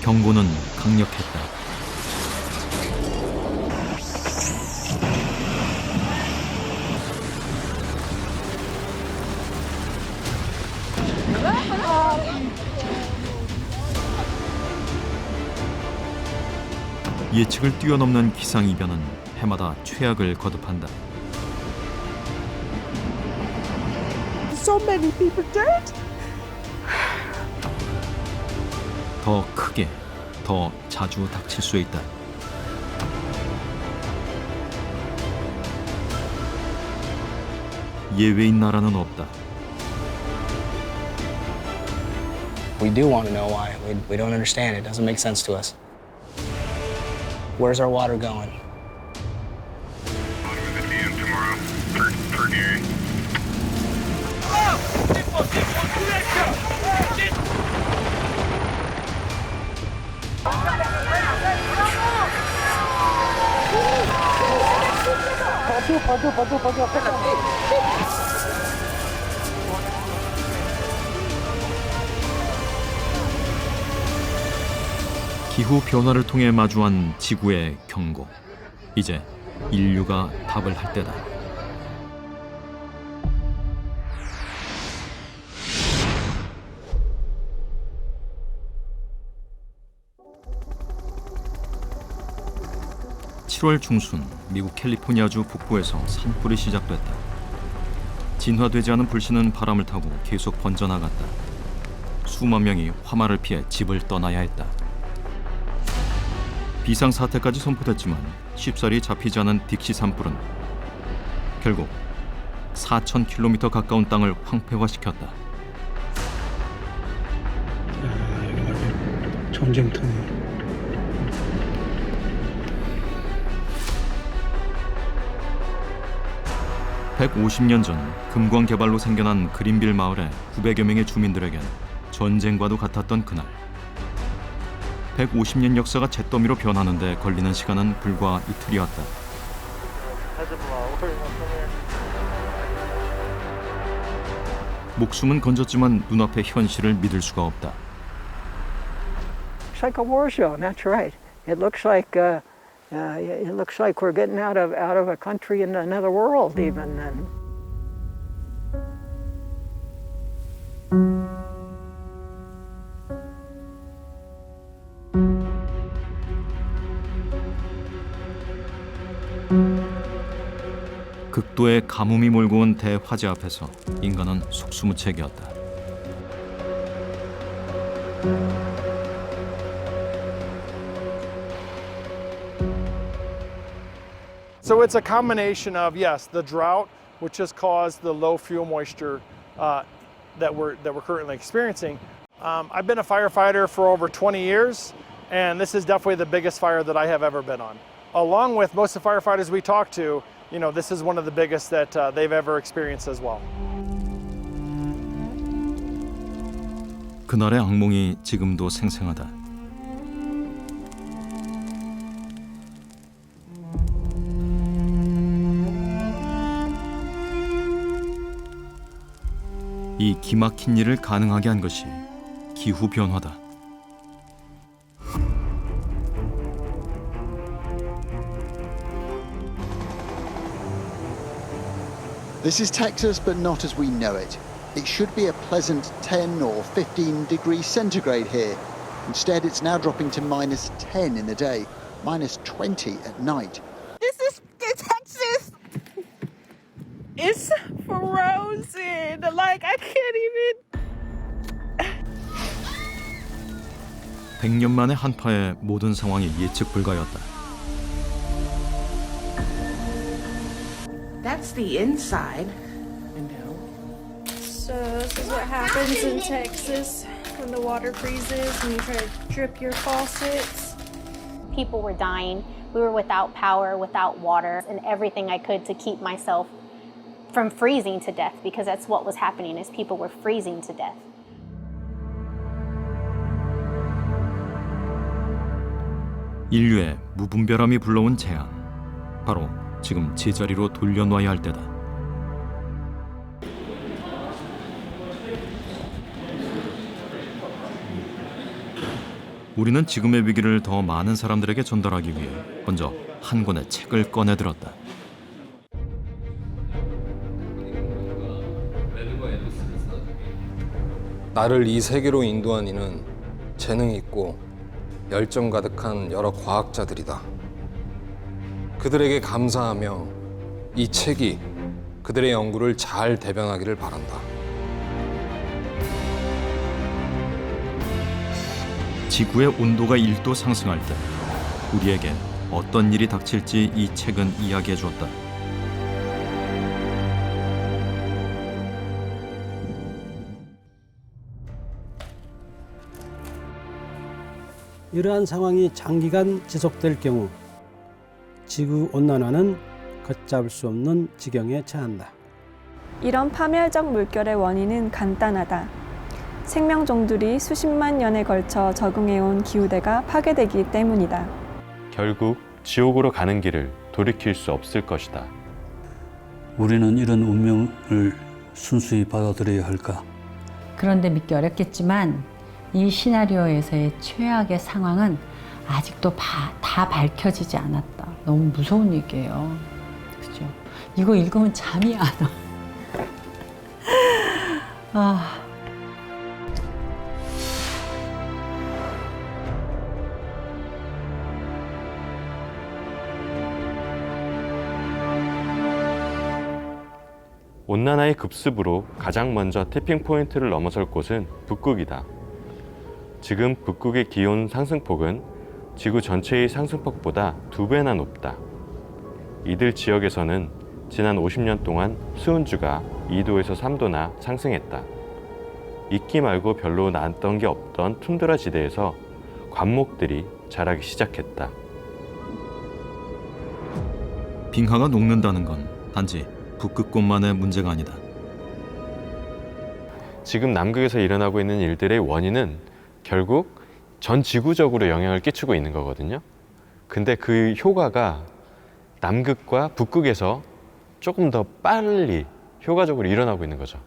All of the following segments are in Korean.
경고는 강력했다. 예측을 뛰어넘는 기상이변은 해마다 최악을 거듭한다. So many people dead. 더 크게, 더 자주 닥칠 수 있다. 예외인 나라는 없다. We do want to know why. We don't understand. It doesn't make sense to us. Where's our water going? Bottom of the dam tomorrow for Gary. 기후 변화를 통해 마주한 지구의 경고. 이제 인류가 답을 할 때다. (7월) 중순 미국 캘리포니아주 북부에서 산불이 시작됐다. 진화되지 않은 불씨는 바람을 타고 계속 번져나갔다. 수만 명이 화마를 피해 집을 떠나야 했다. 비상사태까지 선포됐지만 쉽사리 잡히지 않은 딕시 산불은 결국 4,000km 가까운 땅을 황폐화시켰다. 전쟁터네. 150년 전 금광 개발로 생겨난 그린빌 마을의 900여 명의 주민들에겐 전쟁과도 같았던 그날. 150년 역사가 잿더미로 변하는데 걸리는 시간은 불과 이틀이었다. 목숨은 건졌지만 눈앞의 현실을 믿을 수가 없다. It's like a war zone. That's right. It looks like we're getting out of a country in another world even then. 극도의 가뭄이 몰고 온 대화재 앞에서 인간은 속수무책이었다. So it's a combination of, yes, the drought, which has caused the low fuel moisture that we're currently experiencing. I've been a firefighter for over 20 years, and this is definitely the biggest fire that I have ever been on. Along with most of the firefighters we talk to, you know, this is one of the biggest that they've ever experienced as well. 그날의 악몽이 지금도 생생하다. 이 기막힌 일을 가능하게 한 것이 기후 변화다. This is Texas, but not as we know it. It should be a pleasant 10 or 15 degrees centigrade here. Instead, it's now dropping to -10 in the day, -20 at night. This is Texas. It's frozen. Like I can't even. 100년 만에 한파에 모든 상황이 예측 불가였다. That's the inside. So this is what happens in Texas when the water freezes and you try to drip your faucets. People were dying. We were without power, without water, and everything I could to keep myself from freezing to death, because that's what was happening, is people were freezing to death. 인류의 무분별함이 불러온 재앙. 바로 지금 제자리로 돌려놔야 할 때다. 우리는 지금의 위기를 더 많은 사람들에게 전달하기 위해 먼저 한 권의 책을 꺼내들었다. 나를 이 세계로 인도한 이는 재능이 있고 열정 가득한 여러 과학자들이다. 그들에게 감사하며 이 책이 그들의 연구를 잘 대변하기를 바란다. 지구의 온도가 1도 상승할 때 우리에게 어떤 일이 닥칠지 이 책은 이야기해 주었다. 이러한 상황이 장기간 지속될 경우 지구 온난화는 걷잡을 수 없는 지경에 처한다. 이런 파멸적 물결의 원인은 간단하다. 생명종들이 수십만 년에 걸쳐 적응해온 기후대가 파괴되기 때문이다. 결국 지옥으로 가는 길을 돌이킬 수 없을 것이다. 우리는 이런 운명을 순수히 받아들여야 할까? 그런데 믿기 어렵겠지만 이 시나리오에서의 최악의 상황은 아직도 다 밝혀지지 않았다. 너무 무서운 얘기예요. 그죠? 이거 읽으면 잠이 안 와. 아. 온난화의 급습으로 가장 먼저 티핑 포인트를 넘어설 곳은 북극이다. 지금 북극의 기온 상승폭은 지구 전체의 상승폭보다 2배나 높다. 이들 지역에서는 지난 50년 동안 수은주가 2도에서 3도나 상승했다. 익기 말고 별로 났던 게 없던 툰드라 지대에서 관목들이 자라기 시작했다. 빙하가 녹는다는 건 단지 북극권만의 문제가 아니다. 지금 남극에서 일어나고 있는 일들의 원인은 결국 전 지구적으로 영향을 끼치고 있는 거거든요. 근데 그 효과가 남극과 북극에서 조금 더 빨리 효과적으로 일어나고 있는 거죠.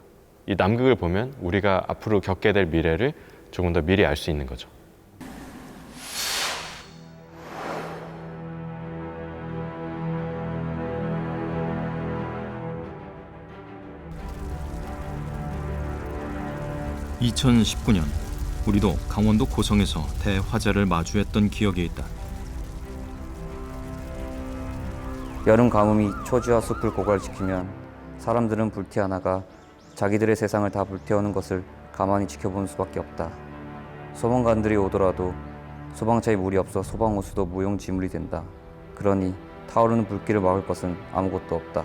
이 남극을 보면 우리가 앞으로 겪게 될 미래를 조금 더 미리 알 수 있는 거죠. (2019년) 우리도 강원도 고성에서 대화재를 마주했던 기억이 있다. 여름 가뭄이 초지와 숲을 고갈시키면 사람들은 불티에 나가 자기들의 세상을 다 불태우는 것을 가만히 지켜보는 수밖에 없다. 소방관들이 오더라도 소방차에 물이 없어 소방호수도 무용지물이 된다. 그러니 타오르는 불길을 막을 것은 아무것도 없다.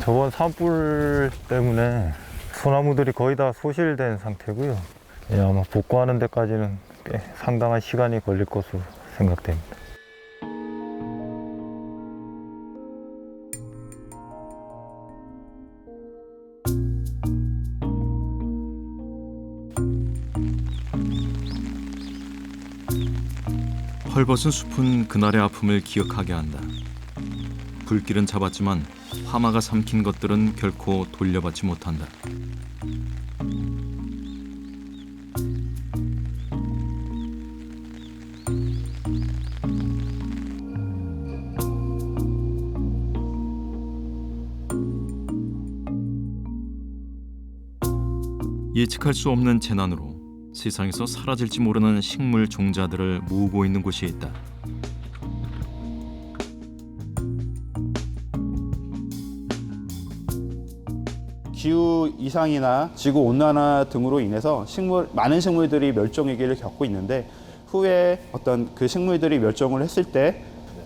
저번 산불 때문에 소나무들이 거의 다 소실된 상태고요. 아마 복구하는 데까지는 꽤 상당한 시간이 걸릴 것으로 생각됩니다. 헐벗은 숲은 그날의 아픔을 기억하게 한다. 불길은 잡았지만 화마가 삼킨 것들은 결코 돌려받지 못한다. 예측할 수 없는 재난으로 세상에서 사라질지 모르는 식물 종자들을 모으고 있는 곳이 있다. 기후 이상이나 지구 온난화 등으로 인해서 많은 식물들이 멸종 위기를 겪고 있는데, 후에 어떤 그 식물들이 멸종을 했을 때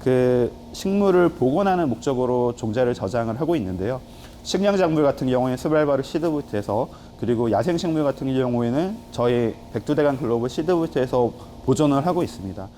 그 식물을 복원하는 목적으로 종자를 저장을 하고 있는데요. 식량작물 같은 경우에는 스발바르 시드부트에서, 그리고 야생식물 같은 경우에는 저희 백두대간 글로벌 시드부트에서 보존을 하고 있습니다.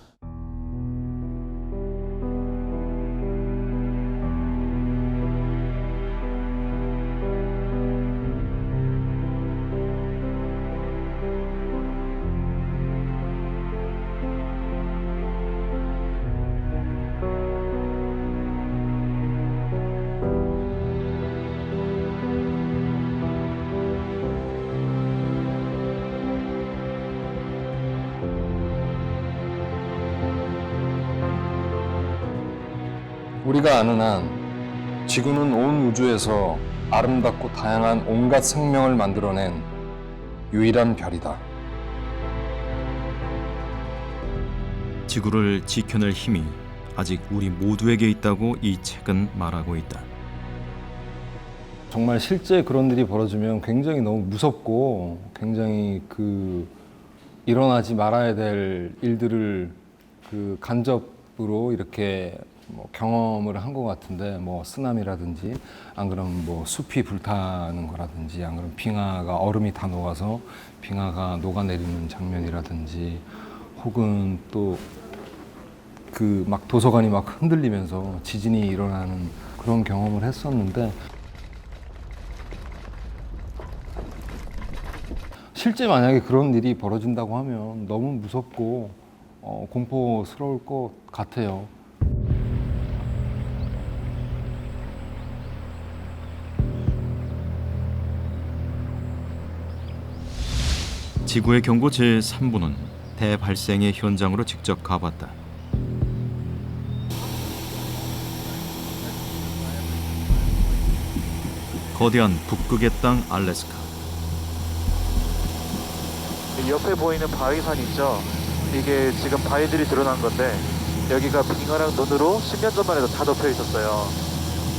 우리가 아는 한 지구는 온 우주에서 아름답고 다양한 온갖 생명을 만들어낸 유일한 별이다. 지구를 지켜낼 힘이 아직 우리 모두에게 있다고 이 책은 말하고 있다. 정말 실제 그런 일이 벌어지면 굉장히 너무 무섭고 굉장히 일어나지 말아야 될 일들을 간접으로 이렇게 경험을 한 것 같은데, 쓰나미라든지 안 그러면 숲이 불타는 거라든지 안 그러면 빙하가 얼음이 다 녹아서 빙하가 녹아내리는 장면이라든지 혹은 또 막 도서관이 막 흔들리면서 지진이 일어나는 그런 경험을 했었는데, 실제 만약에 그런 일이 벌어진다고 하면 너무 무섭고 공포스러울 것 같아요. 지구의 경고 제3부는 대발생의 현장으로 직접 가봤다. 거대한 북극의 땅 알래스카. 옆에 보이는 바위산 있죠? 이게 지금 바위들이 드러난 건데 여기가 빙하랑 눈으로 10년 전만 해도 다 덮여 있었어요.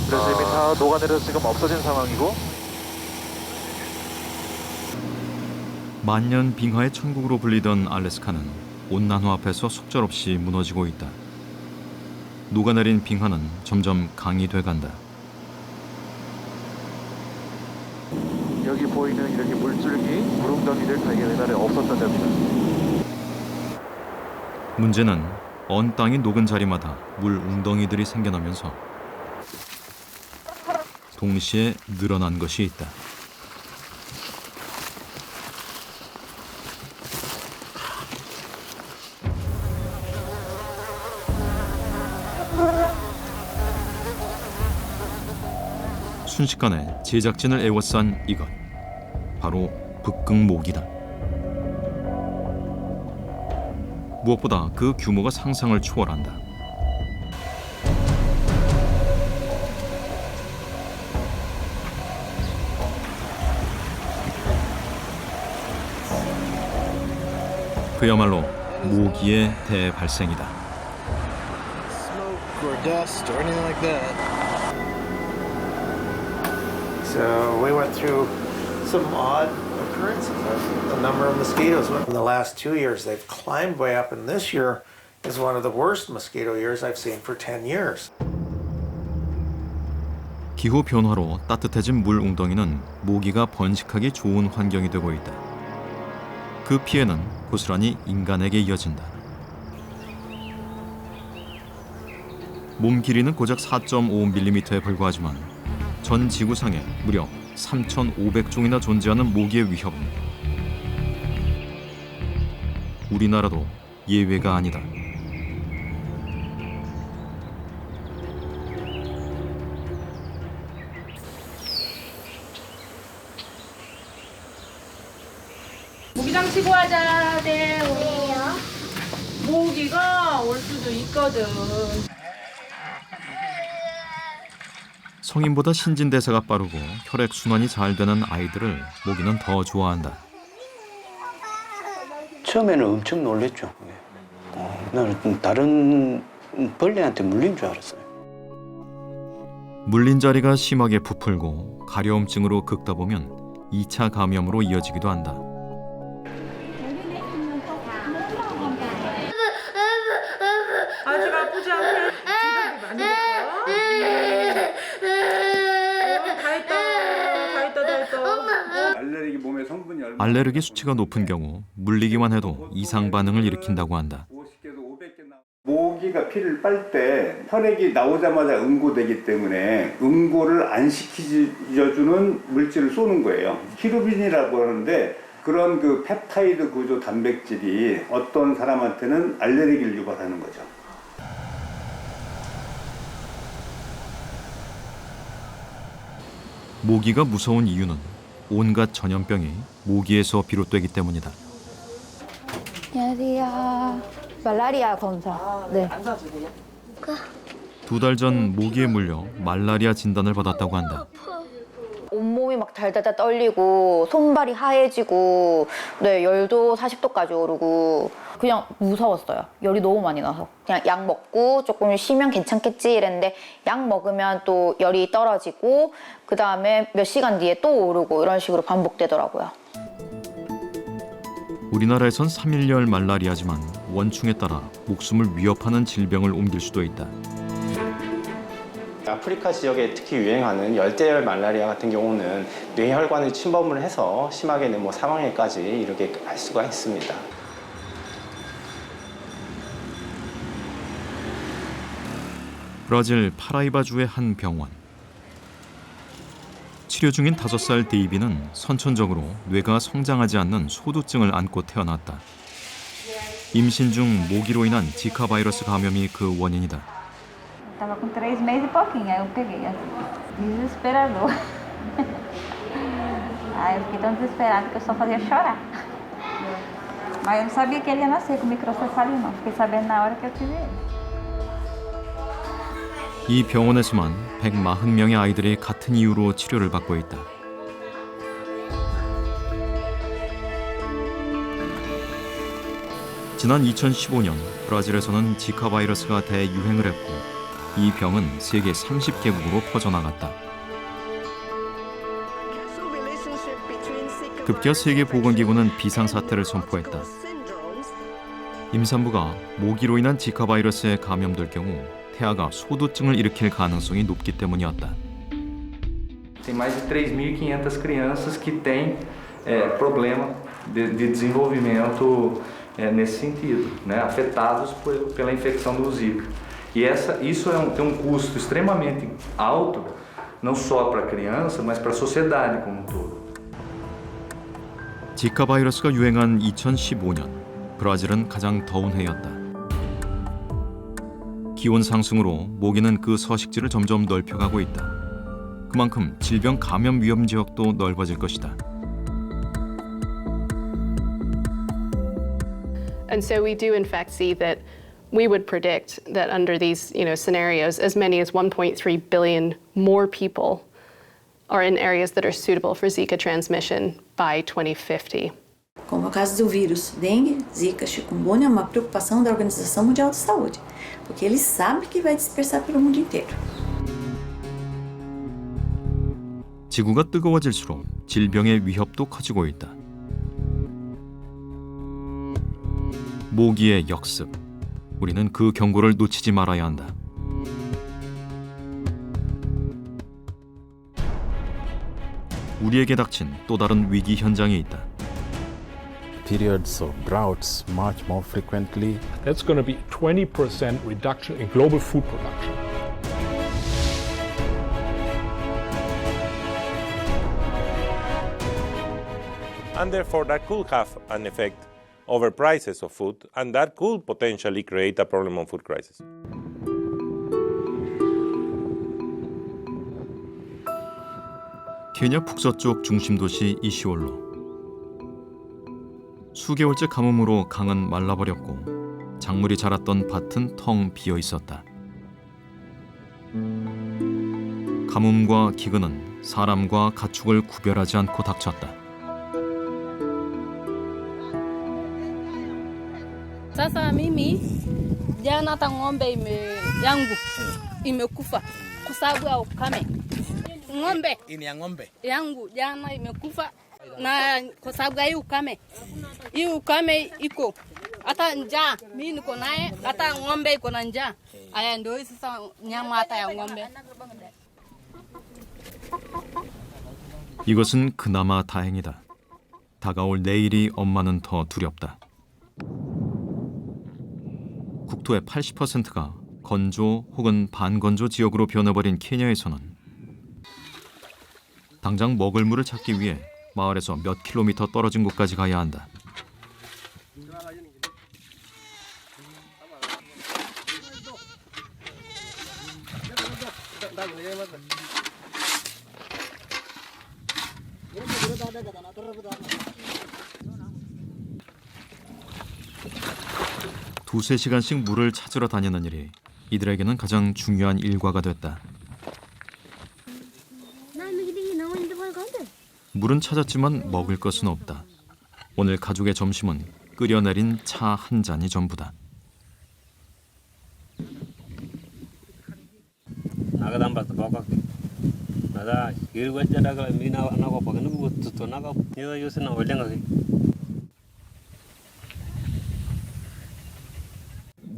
그래서 이미 다 녹아내려서 지금 없어진 상황이고, 만년 빙하의 천국으로 불리던 알래스카는 온난화 앞에서 속절없이 무너지고 있다. 녹아내린 빙하는 점점 강이 돼간다. 여기 보이는 이렇게 물줄기, 물웅덩이들 다 옛날에 없었던 데입니다. 문제는 언 땅이 녹은 자리마다 물 웅덩이들이 생겨나면서 동시에 늘어난 것이 있다. 순식간에 제작진을 애워싼 이것, 바로 북극모기다. 무엇보다 그 규모가 상상을 초월한다. 그야말로 모기의 대발생이다. Smoke or dust or anything like that. So we went through some odd occurrences. A number of mosquitoes. In the last 2 years, they've climbed way up, and this year is one of the worst mosquito years I've seen for 10 years. 기후 변화로 따뜻해진 물 웅덩이는 모기가 번식하기 좋은 환경이 되고 있다. 그 피해는 고스란히 인간에게 이어진다. 몸 길이는 고작 4.5mm에 불과하지만 전 지구상에 무려 3,500종이나 존재하는 모기의 위협은 우리나라도 예외가 아니다. 모기장 치고 하자. 네. 모기가 올 수도 있거든. 성인보다 신진대사가 빠르고 혈액순환이 잘 되는 아이들을 모기는 더 좋아한다. 처음에는 엄청 놀랬죠. 나는 다른 벌레한테 물린 줄 알았어요. 물린 자리가 심하게 부풀고 가려움증으로 긁다 보면 2차 감염으로 이어지기도 한다. 아직 아프지 않게 주사기 많이 먹어요? 알레르기 몸의 성분이 얼마 알레르기 수치가 높은 경우 물리기만 해도 이상 반응을 일으킨다고 한다. 모기가 피를 빨 때 혈액이 나오자마자 응고되기 때문에 응고를 안 시켜주는 물질을 쏘는 거예요. 히루빈이라고 하는데 그런 그 펩타이드 구조 단백질이 어떤 사람한테는 알레르기를 유발하는 거죠. 모기가 무서운 이유는 온갖 전염병이 모기에서 비롯되기 때문이다. 안녕하세요. 말라리아 검사. 네. 2달 전 모기에 물려 말라리아 진단을 받았다고 한다. 온몸이 막 달달달 떨리고 손발이 하얘지고 네, 열도 40도까지 오르고 그냥 무서웠어요. 열이 너무 많이 나서 그냥 약 먹고 조금 쉬면 괜찮겠지 이랬는데 약 먹으면 또 열이 떨어지고 그 다음에 몇 시간 뒤에 또 오르고 이런 식으로 반복되더라고요. 우리나라에선 3일열 말라리아지만 원충에 따라 목숨을 위협하는 질병을 옮길 수도 있다. 아프리카 지역에 특히 유행하는 열대열 말라리아 같은 경우는 뇌혈관을 침범을 해서 심하게는 사망에까지 이르게 할 수가 있습니다. 브라질 파라이바주의 한 병원. 치료 중인 5살 데이비는 선천적으로 뇌가 성장하지 않는 소두증을 안고 태어났다. 임신 중 모기로 인한 지카 바이러스 감염이 그 원인이다. Tava com 3 meses e pouquinho, aí eu peguei, assim, desesperador. Aí eu fiquei tão desesperada que eu só fazia chorar. Mas eu não sabia que ele ia nascer com microcefalia, não. Fiquei sabendo na hora que eu tive ele. 이 병원에서만 140명의 아이들이 같은 이유로 치료를 받고 있다. 지난 2015년 브라질에서는 지카 바이러스가 대유행을 했고 이 병은 세계 30개국으로 퍼져나갔다. 급기야 세계보건기구는 비상사태를 선포했다. 임산부가 모기로 인한 지카 바이러스에 감염될 경우 태아가 소두증을 일으킬 가능성이 높기 때문이었다. Tem mais de 3.500 crianças que têm problema de desenvolvimento nesse sentido, né? Afetados pela infecção do Zika. E isso tem custo extremamente alto, não só para a criança, mas para a sociedade como um todo. 지카 바이러스가 유행한 2015년, 브라질은 가장 더운 해였다. 기온 상승으로 모기는 그 서식지를 점점 넓혀가고 있다. 그만큼 질병 감염 위험 지역도 넓어질 것이다. And so we do in fact see that we would predict that under these scenarios, as many as 1.3 billion more people are in areas that are suitable for Zika transmission by 2050. Como é o caso do vírus dengue, Zika, chikungunya, é uma preocupação da Organização Mundial de Saúde, porque eles sabem que vai dispersar pelo mundo inteiro. 지구가 뜨거워질수록 질병의 위협도 커지고 있다. 모기의 역습. 우리는 그 경고를 놓치지 말아야 한다. 우리에게 닥친 또 다른 위기 현장이 있다. Periods of droughts much more frequently. That's going to be 20% reduction in global food production. And therefore that could have an effect over prices of food, and that could potentially create a problem on food crisis. 케냐 북서쪽 중심 도시 이시올로. 수개월째 가뭄으로 강은 말라버렸고 작물이 자랐던 밭은 텅 비어 있었다. 가뭄과 기근은 사람과 가축을 구별하지 않고 닥쳤다. Sasa mimi jana hata ng'ombe yangu imekufa kwa sababu ya ukame. Ng'ombe ini ya ng'ombe yangu jana imekufa na kwa sababu ya ukame. Hii ukame iko hata njaa, mimi niko naye, hata ng'ombe iko na njaa. Aya ndio hii sasa nyama hata ya ng'ombe. 이것은 그나마 다행이다. 다가올 내일이 엄마는 더 두렵다. 국토의 80%가 건조 혹은 반건조 지역으로 변해버린 케냐에서는 당장 먹을 물을 찾기 위해 마을에서 몇 킬로미터 떨어진 곳까지 가야 한다. 두세 시간씩 물을 찾으러 다니는 일이 이들에게는 가장 중요한 일과가 됐다. 물은 찾았지만 먹을 것은 없다. 오늘 가족의 점심은 끓여내린 차 한 잔이 전부다.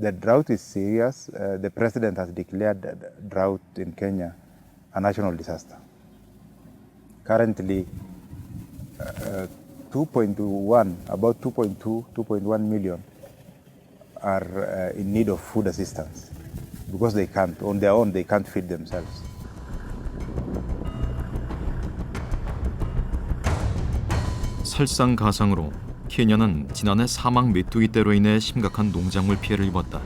The drought is serious. The president has declared drought in Kenya a national disaster. Currently, 2.1 million are in need of food assistance because they can't, on their own, they can't feed themselves. 설상가상으로 케냐는 지난해 사막 메뚜기떼로 인해 심각한 농작물 피해를 입었다.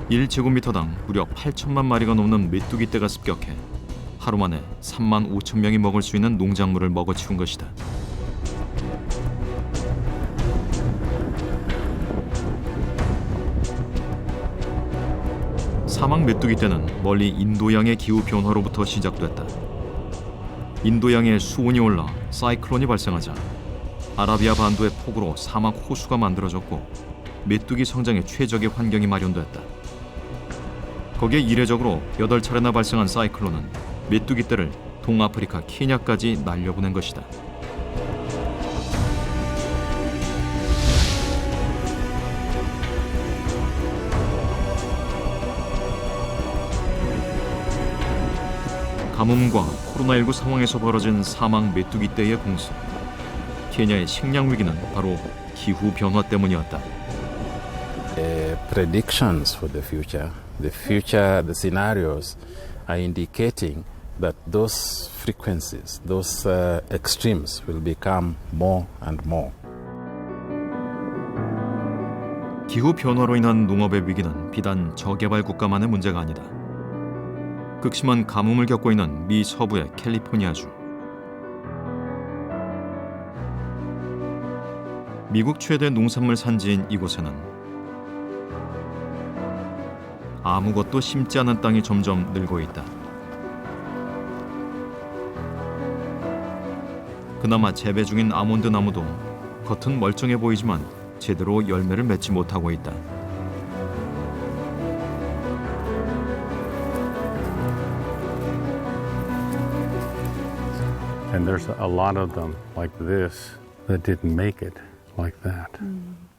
1제곱미터당 무려 8천만 마리가 넘는 메뚜기떼가 습격해 하루 만에 3만 5천 명이 먹을 수 있는 농작물을 먹어치운 것이다. 사막 메뚜기떼는 멀리 인도양의 기후 변화로부터 시작됐다. 인도양의 수온이 올라 사이클론이 발생하자 아라비아 반도의 폭우로 사막 호수가 만들어졌고 메뚜기 성장에 최적의 환경이 마련됐다. 거기에 이례적으로 8차례나 발생한 사이클론은 메뚜기떼를 동아프리카 케냐까지 날려보낸 것이다. 가뭄과 코로나19 상황에서 벌어진 사막 메뚜기떼의 공습. 케냐의 식량 위기는 바로 기후 변화 때문이었다. Predictions for the future, the scenarios are indicating that those frequencies, those extremes will become more and more. 기후 변화로 인한 농업의 위기는 비단 저개발 국가만의 문제가 아니다. 극심한 가뭄을 겪고 있는 미 서부의 캘리포니아주. 미국 최대 농산물 산지인 이곳에는 아무것도 심지 않은 땅이 점점 늘고 있다. 그나마 재배 중인 아몬드 나무도 겉은 멀쩡해 보이지만 제대로 열매를 맺지 못하고 있다. And there's a lot of them like this that didn't make it like that.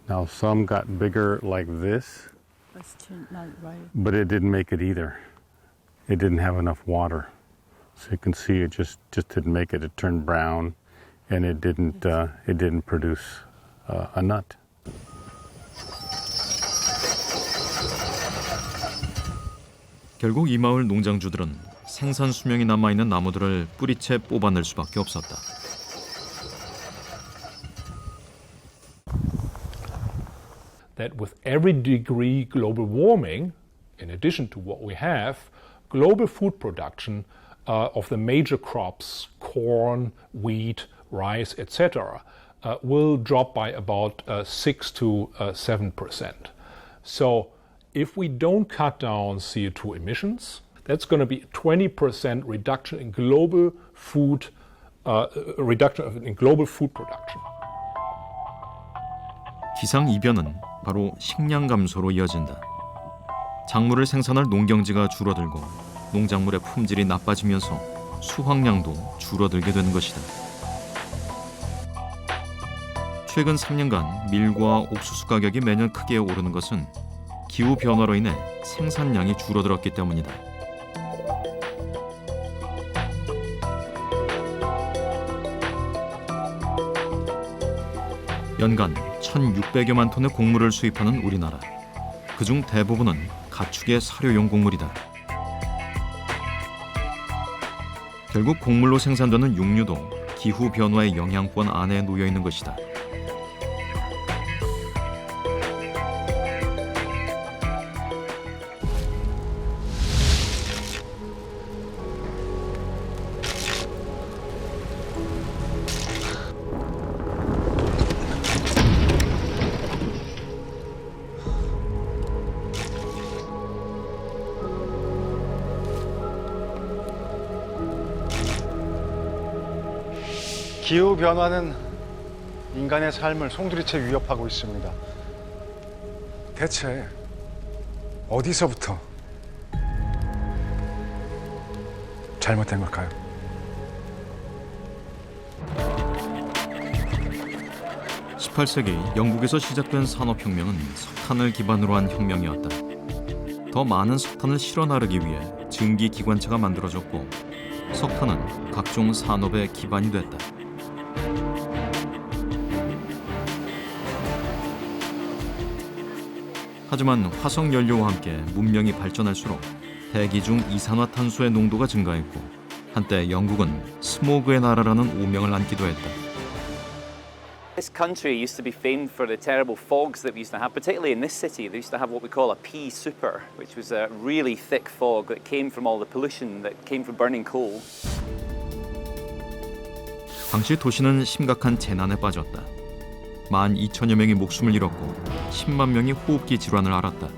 Now some got bigger like this, but it didn't make it either. It didn't have enough water. So you can see it just didn't make it. It turned brown and it didn't produce a nut. 결국 이 마을 농장주들은 생산 수명이 남아있는 나무들을 뿌리채 뽑아낼 수밖에 없었다. That with every degree global warming, in addition to what we have, global food production of the major crops, corn, wheat, rice, etc., will drop by about 6 to 7%. So if we don't cut down CO2 emissions, that's going to be a 20% reduction in global food production. 기상 이변은 바로 식량 감소로 이어진다. 작물을 생산할 농경지가 줄어들고 농작물의 품질이 나빠지면서 수확량도 줄어들게 되는 것이다. 최근 3년간 밀과 옥수수 가격이 매년 크게 오르는 것은 기후 변화로 인해 생산량이 줄어들었기 때문이다. 연간 1,600여만 톤의 곡물을 수입하는 우리나라. 그중 대부분은 가축의 사료용 곡물이다. 결국 곡물로 생산되는 육류도 기후 변화의 영향권 안에 놓여 있는 것이다. 기후 변화는 인간의 삶을 송두리째 위협하고 있습니다. 대체 어디서부터 잘못된 걸까요? (18세기) 영국에서 시작된 산업혁명은 석탄을 기반으로 한 혁명이었다. 더 많은 석탄을 실어 나르기 위해 증기기관차가 만들어졌고 석탄은 각종 산업의 기반이 됐다. 하지만 화석연료와 함께 문명이 발전할수록 대기 중 이산화탄소의 농도가 증가했고 한때 영국은 스모그의 나라라는 오명을 안기도 했다. This country used to be famed for the terrible fogs that we used to have, particularly in this city. They used to have what we call a pea super, which was a really thick fog that came from all the pollution that came from burning coal. 당시 도시는 심각한 재난에 빠졌다. 12,000여 명이 목숨을 잃었고 10만 명이 호흡기 질환을 앓았다.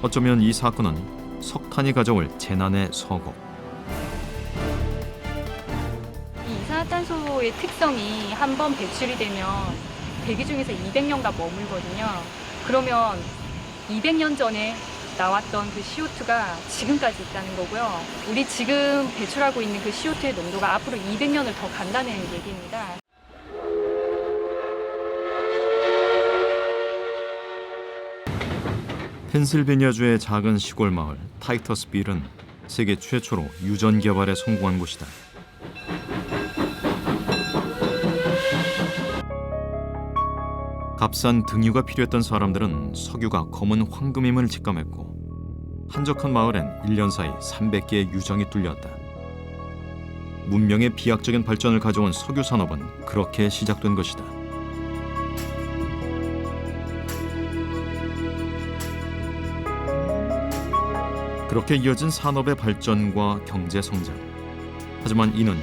어쩌면 이 사건은 석탄이 가져올 재난의 서거. 이 이산화탄소의 특성이 한번 배출이 되면 대기 중에서 200년간 머물거든요. 그러면 200년 전에 나왔던 그 CO2가 지금까지 있다는 거고요. 우리 지금 배출하고 있는 그 CO2의 농도가 앞으로 200년을 더 간다는 얘기입니다. 펜실베니아주의 작은 시골 마을 타이터스빌은 세계 최초로 유전 개발에 성공한 곳이다. 값싼 등유가 필요했던 사람들은 석유가 검은 황금임을 직감했고 한적한 마을엔 1년 사이 300개의 유정이 뚫렸다. 문명의 비약적인 발전을 가져온 석유 산업은 그렇게 시작된 것이다. 그렇게 이어진 산업의 발전과 경제 성장. 하지만 이는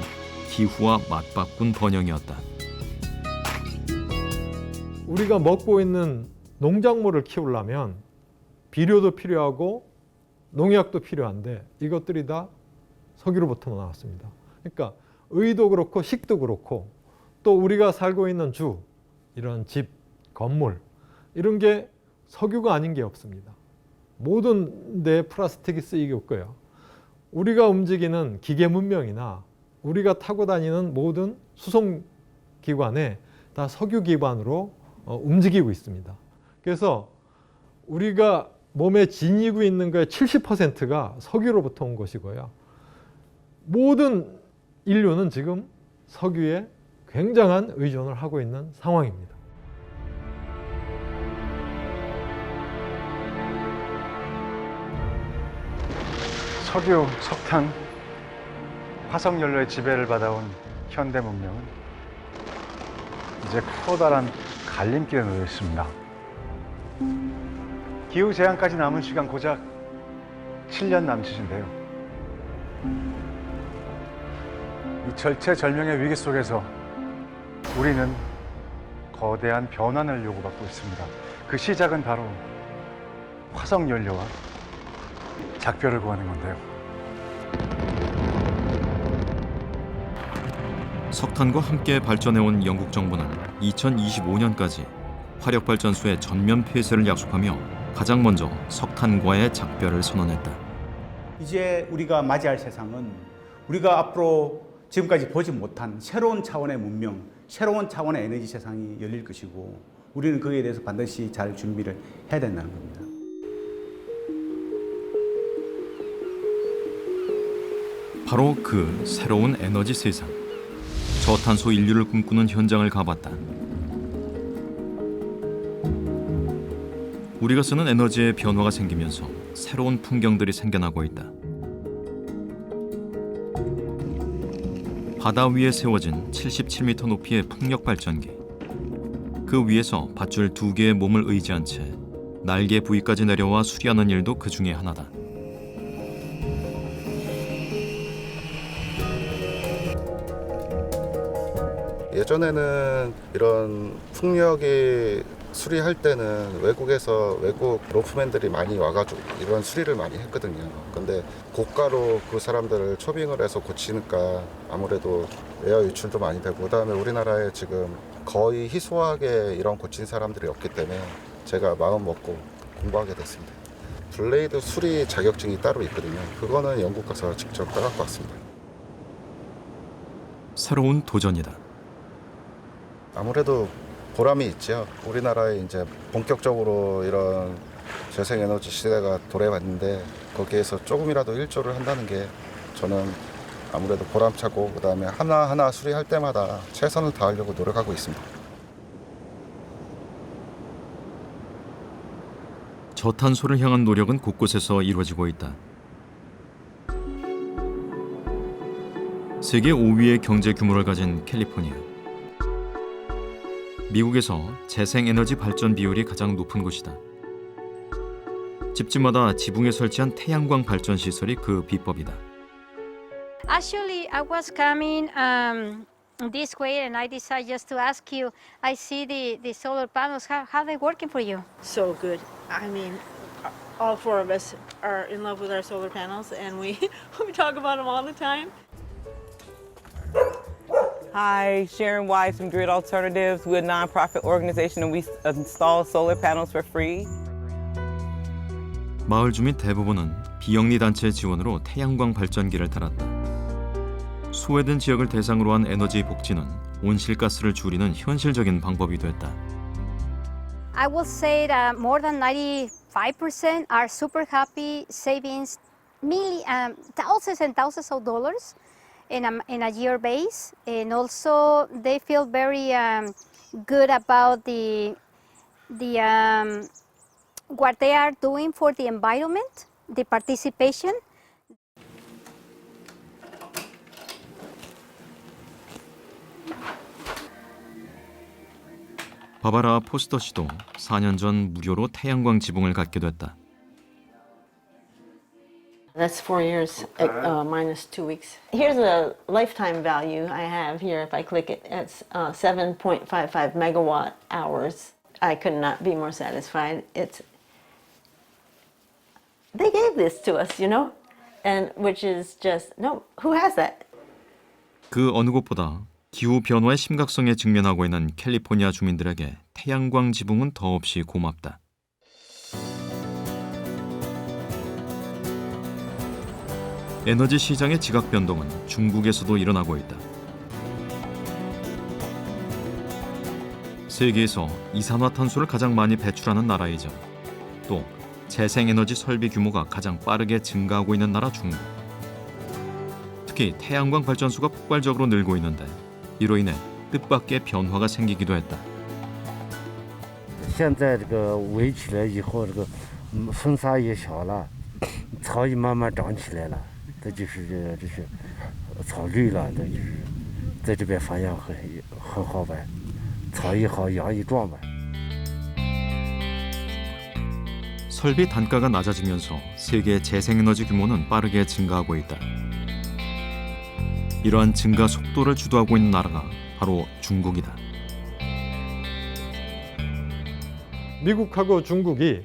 기후와 맞바꾼 번영이었다. 우리가 먹고 있는 농작물을 키우려면 비료도 필요하고 농약도 필요한데 이것들이 다 석유로부터 나왔습니다. 그러니까 의도 그렇고 식도 그렇고 또 우리가 살고 있는 주, 이런 집, 건물 이런 게 석유가 아닌 게 없습니다. 모든 데 플라스틱이 쓰이고 있고요. 우리가 움직이는 기계 문명이나 우리가 타고 다니는 모든 수송기관에 다 석유 기반으로 움직이고 있습니다. 그래서 우리가 몸에 지니고 있는 거의 70%가 석유로부터 온 것이고요. 모든 인류는 지금 석유에 굉장한 의존을 하고 있는 상황입니다. 석유, 석탄, 화석연료의 지배를 받아온 현대 문명은 이제 커다란 갈림길에 놓여 있습니다. 기후 재앙까지 남은 시간 고작 7년 남짓인데요. 이 절체절명의 위기 속에서 우리는 거대한 변환을 요구받고 있습니다. 그 시작은 바로 화석연료와 작별을 구하는 건데요. 석탄과 함께 발전해온 영국 정부는 2025년까지 화력발전소의 전면 폐쇄를 약속하며 가장 먼저 석탄과의 작별을 선언했다. 이제 우리가 맞이할 세상은 우리가 앞으로 지금까지 보지 못한 새로운 차원의 문명, 새로운 차원의 에너지 세상이 열릴 것이고 우리는 거기에 대해서 반드시 잘 준비를 해야 된다는 겁니다. 바로 그 새로운 에너지 세상. 저탄소 인류를 꿈꾸는 현장을 가봤다. 우리가 쓰는 에너지의 변화가 생기면서 새로운 풍경들이 생겨나고 있다. 바다 위에 세워진 77m 높이의 풍력 발전기. 그 위에서 밧줄 2개의 몸을 의지한 채 날개 부위까지 내려와 수리하는 일도 그 중에 하나다. 예전에는 이런 풍력이 수리할 때는 외국 로프맨들이 많이 와가지고 이런 수리를 많이 했거든요. 근데 고가로 그 사람들을 초빙을 해서 고치니까 아무래도 외화 유출도 많이 되고, 그다음에 우리나라에 지금 거의 희소하게 이런 고친 사람들이 없기 때문에 제가 마음 먹고 공부하게 됐습니다. 블레이드 수리 자격증이 따로 있거든요. 그거는 영국 가서 직접 따갖고 왔습니다. 새로운 도전이다. 아무래도 보람이 있죠. 우리나라에 이제 본격적으로 이런 재생에너지 시대가 도래왔는데 거기에서 조금이라도 일조를 한다는 게 저는 아무래도 보람차고, 그다음에 하나하나 수리할 때마다 최선을 다하려고 노력하고 있습니다. 저탄소를 향한 노력은 곳곳에서 이루어지고 있다. 세계 5위의 경제 규모를 가진 캘리포니아. 미국에서 재생에너지 발전 비율이 가장 높은 곳이다. 집집마다 지붕에 설치한 태양광 발전 시설이 그 비법이다. Actually, I was coming this way, and I decided just to ask you. I see the solar panels. How they working for you? So good. I mean, all four of us are in love with our solar panels, and we talk about them all the time. Hi, Sharon Wise from Grid Alternatives. We're a nonprofit organization, and we install solar panels for free. 마을 주민 대부분은 비영리 단체의 지원으로 태양광 발전기를 달았다. 소외된 지역을 대상으로 한 에너지 복지는 온실가스를 줄이는 현실적인 방법이 됐다. I will say that more than 95% are super happy, savings thousands and thousands of dollars in a year base, and also they feel very good about what they are doing for the environment, the participation. 바바라 포스터 씨도 4년 전 무료로 태양광 지붕을 갖게 됐다. That's 4 years minus 2 weeks. Here's a lifetime value I have here. If I click it, it's 7.55 megawatt hours. I could not be more satisfied. They gave this to us, you know, and which is just no. Who has that? 그 어느 곳보다 기후 변화의 심각성에 직면하고 있는 캘리포니아 주민들에게 태양광 지붕은 더없이 고맙다. 에너지 시장의 지각 변동은 중국에서도 일어나고 있다. 세계에서 이산화탄소를 가장 많이 배출하는 나라이자 또 재생에너지 설비 규모가 가장 빠르게 증가하고 있는 나라 중국. 특히 태양광 발전소가 폭발적으로 늘고 있는데 이로 인해 뜻밖의 변화가 생기기도 했다. 现在这个围起来以后，这个风沙也小了，草也慢慢长起来了，这就是草绿了，这就是在这边发芽很好玩，草也好，芽也壮吧。 설비 단가가 낮아지면서 세계 재생에너지 규모는 빠르게 증가하고 있다. 이러한 증가 속도를 주도하고 있는 나라가 바로 중국이다. 미국하고 중국이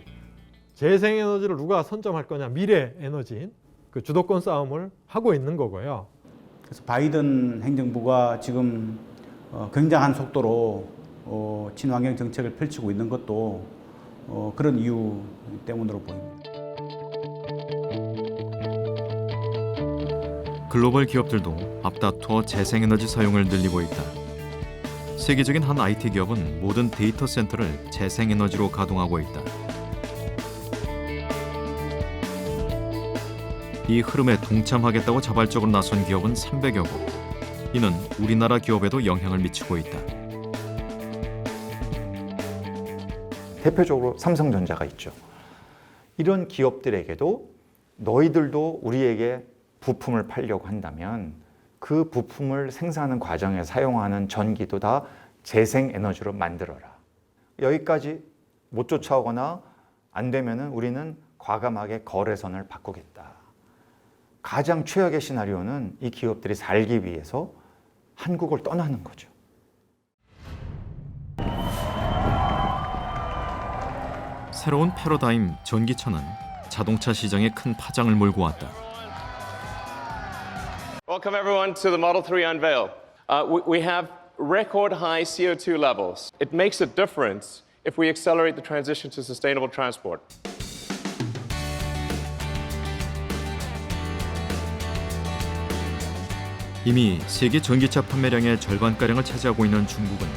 재생에너지를 누가 선점할 거냐, 미래 에너지인 그 주도권 싸움을 하고 있는 거고요. 그래서 바이든 행정부가 지금 굉장한 속도로 친환경 정책을 펼치고 있는 것도 그런 이유 때문으로 보입니다. 글로벌 기업들도 앞다투어 재생에너지 사용을 늘리고 있다. 세계적인 한 IT 기업은 모든 데이터 센터를 재생에너지로 가동하고 있다. 이 흐름에 동참하겠다고 자발적으로 나선 기업은 300여 곳. 이는 우리나라 기업에도 영향을 미치고 있다. 대표적으로 삼성전자가 있죠. 이런 기업들에게도 너희들도 우리에게 부품을 팔려고 한다면 그 부품을 생산하는 과정에 사용하는 전기도 다 재생에너지로 만들어라. 여기까지 못 쫓아오거나 안 되면은 우리는 과감하게 거래선을 바꾸겠다. 가장 최악의 시나리오는 이 기업들이 살기 위해서 한국을 떠나는 거죠. 새로운 패러다임 전기차는 자동차 시장에 큰 파장을 몰고 왔다. Welcome everyone to the Model 3 unveil. We have record high CO2 levels. It makes a difference if we accelerate the transition to sustainable transport. 이미 세계 전기차 판매량의 절반가량을 차지하고 있는 중국은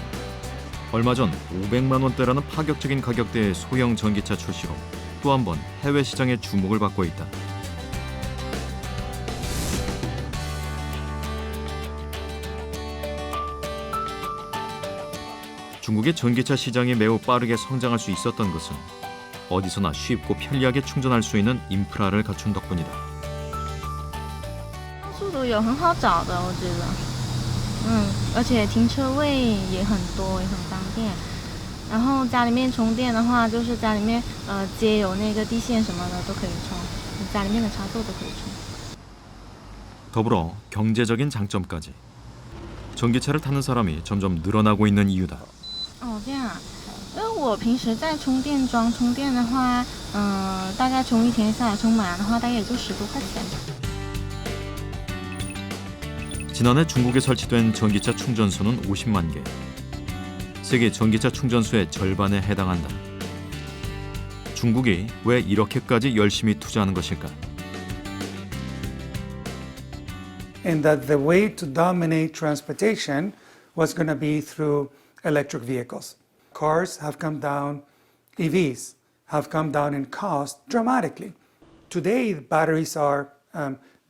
얼마 전 500만 원대라는 파격적인 가격대의 소형 전기차 출시로 또 한 번 해외 시장의 주목을 받고 있다. 중국의 전기차 시장이 매우 빠르게 성장할 수 있었던 것은 어디서나 쉽고 편리하게 충전할 수 있는 인프라를 갖춘 덕분이다. 速度也很好找的，我觉得，而且停车位也很多，也很方便。然后家里面充电的话，就是家里面接有那个地线什么的都可以充，家里面的插座都可以充。 더불어 경제적인 장점까지 전기차를 타는 사람이 점점 늘어나고 있는 이유다. 哦，这样啊，因为我平时在充电桩充电的话，大概充一天下来充满的话，大概也就10多块钱。 지난해 중국에 설치된 전기차 충전소는 50만 개. 세계 전기차 충전소의 절반에 해당한다. 중국이 왜 이렇게까지 열심히 투자하는 것일까? And that the way to dominate transportation was going to be through electric vehicles. Cars have come down, EVs have come down in cost dramatically. Today, batteries are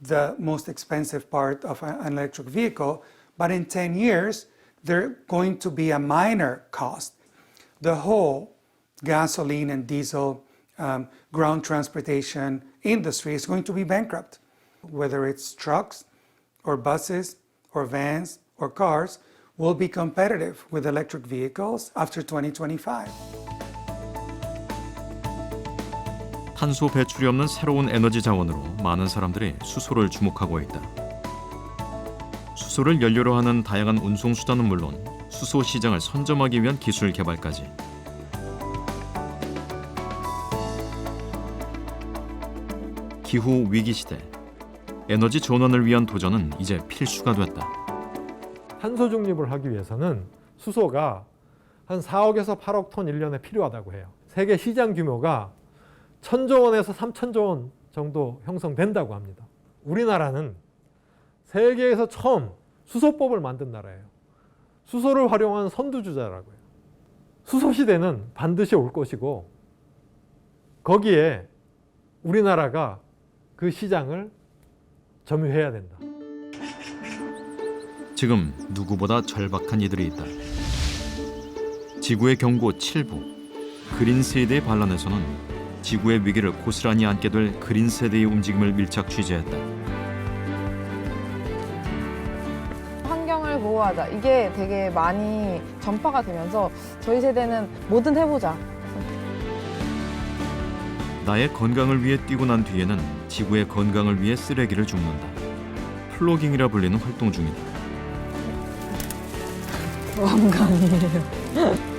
the most expensive part of an electric vehicle, but in 10 years, they're going to be a minor cost. The whole gasoline and diesel ground transportation industry is going to be bankrupt. Whether it's trucks or buses or vans or cars will be competitive with electric vehicles after 2025. 탄소 배출이 없는 새로운 에너지 자원으로 많은 사람들이 수소를 주목하고 있다. 수소를 연료로 하는 다양한 운송 수단은 물론 수소 시장을 선점하기 위한 기술 개발까지. 기후 위기 시대, 에너지 전환을 위한 도전은 이제 필수가 됐다. 탄소 중립을 하기 위해서는 수소가 한 4억에서 8억 톤 1년에 필요하다고 해요. 세계 시장 규모가 1,000조 원에서 3,000조 원 정도 형성된다고 합니다. 우리나라는 세계에서 처음 수소법을 만든 나라예요. 수소를 활용한 선두주자라고요. 수소 시대는 반드시 올 것이고 거기에 우리나라가 그 시장을 점유해야 된다. 지금 누구보다 절박한 이들이 있다. 지구의 경고 7부, 그린 세대의 반란에서는 지구의 위기를 고스란히 안게 될 그린 세대의 움직임을 밀착 취재했다. 환경을 보호하자. 이게 되게 많이 전파가 되면서 저희 세대는 뭐든 해보자. 나의 건강을 위해 뛰고 난 뒤에는 지구의 건강을 위해 쓰레기를 줍는다. 플로깅이라 불리는 활동 중이다. 건강이에요.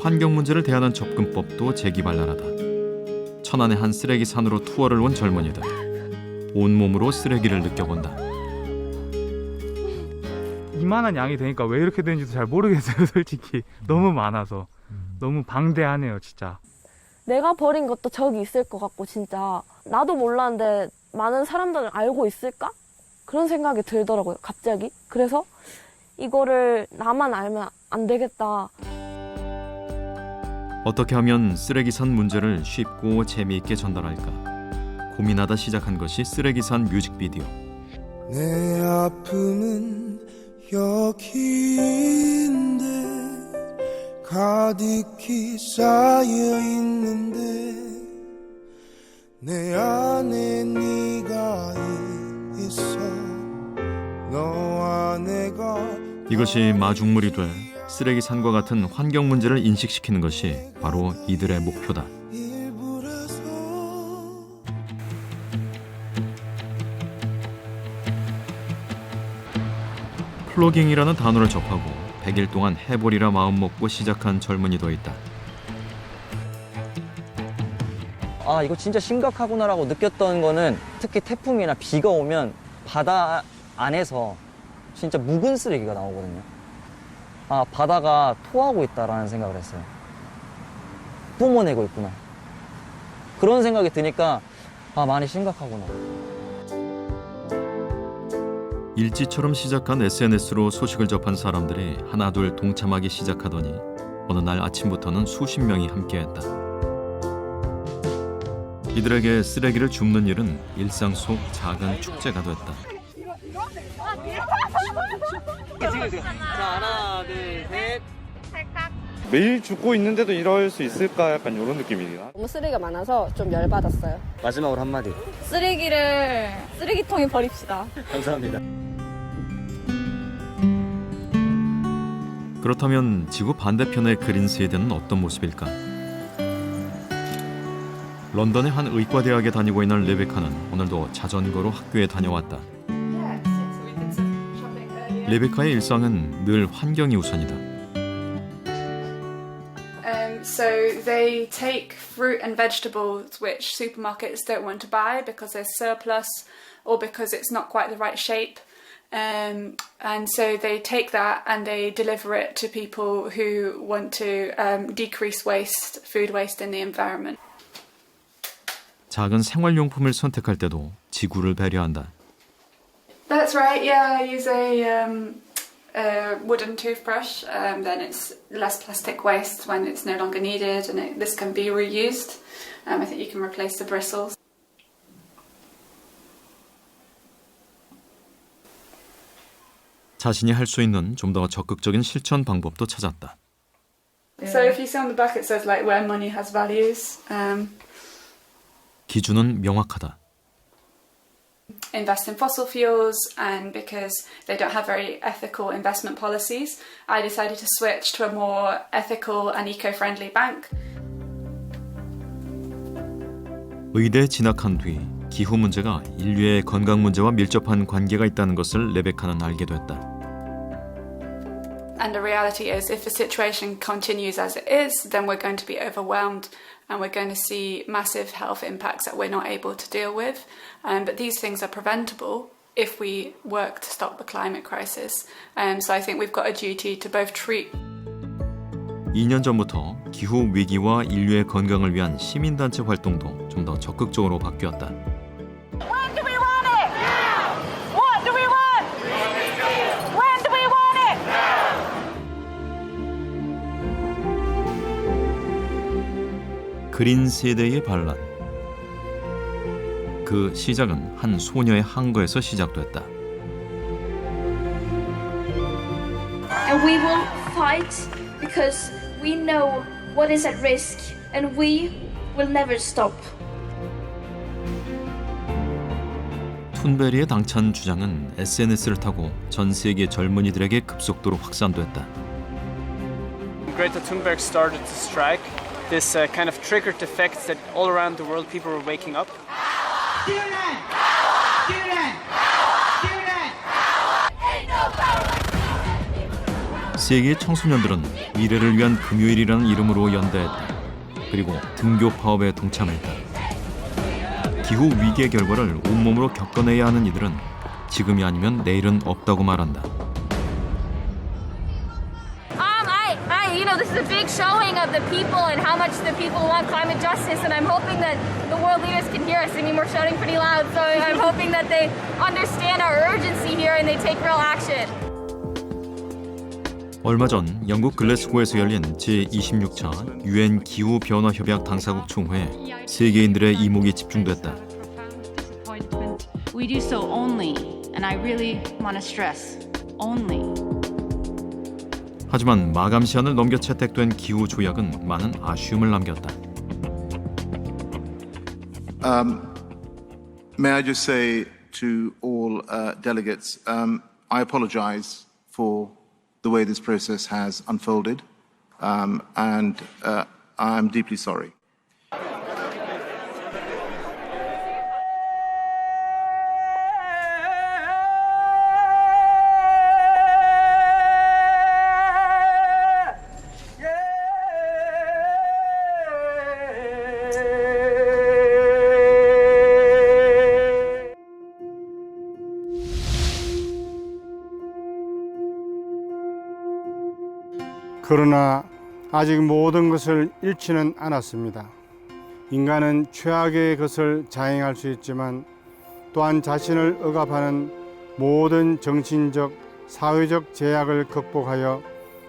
환경 문제를 대하는 접근법도 재기발랄하다. 천안의 한 쓰레기 산으로 투어를 온 젊은이들. 온몸으로 쓰레기를 느껴본다. 이만한 양이 되니까 왜 이렇게 되는지도 잘 모르겠어요, 솔직히. 너무 많아서. 너무 방대하네요, 진짜. 내가 버린 것도 저기 있을 것 같고 진짜 나도 몰랐는데 많은 사람들은 알고 있을까? 그런 생각이 들더라고요, 갑자기. 그래서 이거를 나만 알면 안 되겠다. 어떻게 하면 쓰레기산 문제를 쉽고 재미있게 전달할까? 고민하다 시작한 것이 쓰레기산 뮤직비디오. 내 아픔은 여기인데 가득히 쌓여 있는데 내 안에 네가 있어 너와 내가 이것이 마중물이 될 쓰레기산과 같은 환경 문제를 인식시키는 것이 바로 이들의 목표다. 플로깅이라는 단어를 접하고 100일 동안 해보리라 마음먹고 시작한 젊은이도 있다. 아, 이거 진짜 심각하구나라고 느꼈던 거는 특히 태풍이나 비가 오면 바다 안에서 진짜 묵은 쓰레기가 나오거든요. 아, 바다가 토하고 있다라는 생각을 했어요. 뿜어내고 있구나. 그런 생각이 드니까 아, 많이 심각하구나. 일지처럼 시작한 SNS로 소식을 접한 사람들이 하나둘 동참하기 시작하더니 어느 날 아침부터는 수십 명이 함께했다. 이들에게 쓰레기를 줍는 일은 일상 속 작은 축제가 됐다. 자, 하나, 둘, 셋. 매일 죽고 있는데도 이럴 수 있을까? 약간 이런 느낌이나. 너무 쓰레기가 많아서 좀 열받았어요. 마지막으로 한마디. 쓰레기를 쓰레기통에 버립시다. 감사합니다. 그렇다면 지구 반대편의 그린 스웨덴은 어떤 모습일까? 런던의 한 의과대학에 다니고 있는 레베카는 오늘도 자전거로 학교에 다녀왔다. 레베카의 일상은 늘 환경이 우선이다. So they take fruit and vegetables which supermarkets don't want to buy because there's surplus or because it's not quite the right shape. And so they take that and they deliver it to people who want to decrease waste, food waste in the environment. 작은 생활용품을 선택할 때도 지구를 배려한다. That's right. Yeah, I use a wooden toothbrush. Then it's less plastic waste when it's no longer needed, and this can be reused. I think you can replace the bristles. 자신이 할 수 있는 좀 더 적극적인 실천 방법도 찾았다. So if you see on the back, it says like where money has values. 기준은 명확하다. Invest in fossil fuels, and because they don't have very ethical investment policies, I decided to switch to a more ethical and eco-friendly bank. 의대에 진학한 뒤 기후 문제가 인류의 건강 문제와 밀접한 관계가 있다는 것을 레베카는 알게 됐다. And the reality is, if the situation continues as it is, then we're going to be overwhelmed and we're going to see massive health impacts that we're not able to deal with. But these things are preventable if we work to stop the climate crisis. So I think we've got a duty to both treat. 2년 전부터 기후 위기와 인류의 건강을 위한 시민단체 활동도 좀 더 적극적으로 바뀌었다. When do we want it? Now! What do we want? When do we want it? Now! 그린 세대의 반란. 그 시작은 한 소녀의 항거에서 시작됐다. And we will fight because we know what is at risk and we will never stop. 툰베리의 당찬 주장은 SNS를 타고 전 세계 젊은이들에게 급속도로 확산됐다. Greta Thunberg started to strike. This kind of triggered the fact that all around the world people were waking up. 세계의 청소년들은 미래를 위한 금요일이라는 이름으로 연대했다. 그리고 등교 파업에 동참했다. 기후 위기의 결과를 온몸으로 겪어내야 하는 이들은 지금이 아니면 내일은 없다고 말한다. This is a big showing of the people and how much the people want climate justice, and I'm hoping that the world leaders can hear us. I mean, we're shouting pretty loud, so I'm hoping that they understand our urgency here and they take real action. 얼마 전 영국 글래스고에서 열린 제26차 UN 기후변화협약 당사국 총회에 세계인들의 이목이 집중됐다. We do so only, and I really want to stress, only. 하지만 마감 시한을 넘겨 채택된 기후 조약은 많은 아쉬움을 남겼다. May I just say to all delegates, I apologize for the way this process has unfolded, and I'm deeply sorry. 그러나 아직 모든 것을 잃지는 않았습니다. 인간은 최악의 것을 자행할 수 있지만 또한 자신을 억압하는 모든 정신적, 사회적 제약을 극복하여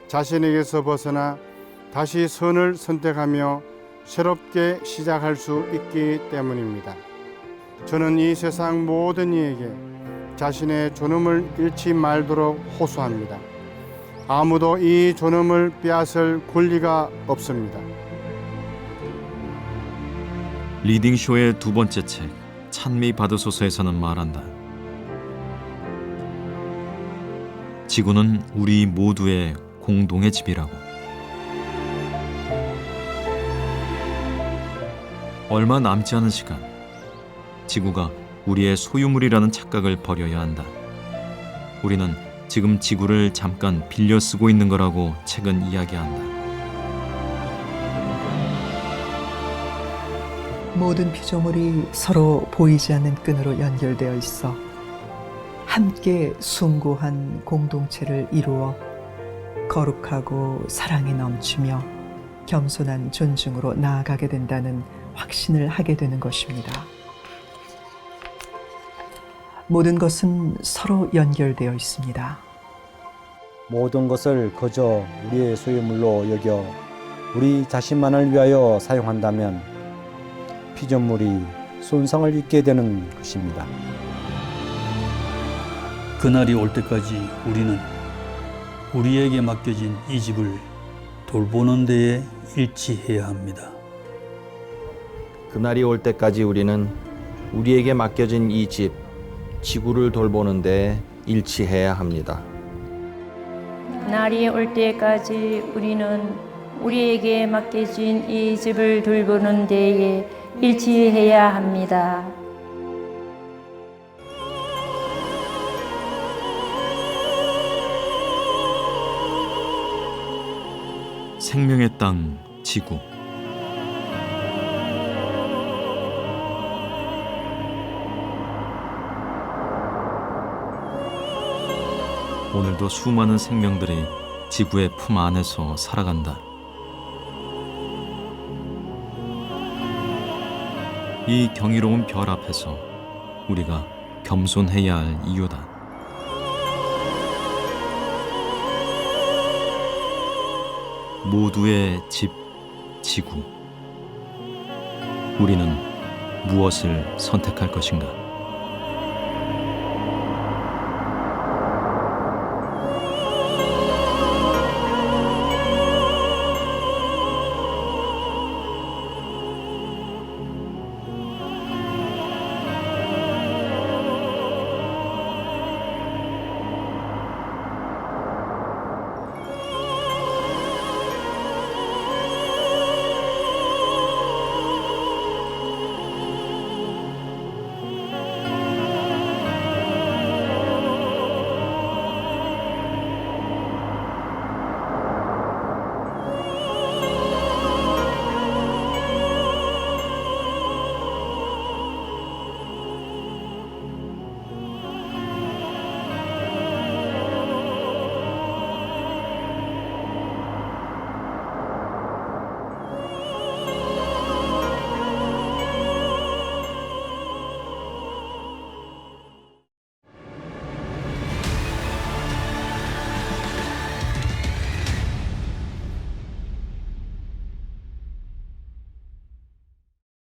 자신에게서 벗어나 다시 선을 선택하며 새롭게 시작할 수 있기 때문입니다. 저는 이 세상 모든 이에게 자신의 존엄을 잃지 말도록 호소합니다. 아무도 이 존엄을 빼앗을 권리가 없습니다. 리딩쇼의 두 번째 책 찬미 받으소서에서는 말한다. 지구는 우리 모두의 공동의 집이라고. 얼마 남지 않은 시간, 지구가 우리의 소유물이라는 착각을 버려야 한다. 우리는 지금 지구를 잠깐 빌려 쓰고 있는 거라고 책은 이야기한다. 모든 피조물이 서로 보이지 않는 끈으로 연결되어 있어 함께 숭고한 공동체를 이루어 거룩하고 사랑에 넘치며 겸손한 존중으로 나아가게 된다는 확신을 하게 되는 것입니다. 모든 것은 서로 연결되어 있습니다. 모든 것을 그저 우리의 소유물로 여겨 우리 자신만을 위하여 사용한다면 피조물이 손상을 입게 되는 것입니다. 그날이 올 때까지 우리는 우리에게 맡겨진 이 집을 돌보는 데에 일치해야 합니다. 그날이 올 때까지 우리는 우리에게 맡겨진 이 집, 지구를 돌보는 데 일치해야 합니다. 그날이 올 때까지 우리는 우리에게 맡겨진 이 집을 돌보는 데에 일치해야 합니다. 생명의 땅, 지구. 오늘도 수많은 생명들이 지구의 품 안에서 살아간다. 이 경이로운 별 앞에서 우리가 겸손해야 할 이유다. 모두의 집, 지구. 우리는 무엇을 선택할 것인가?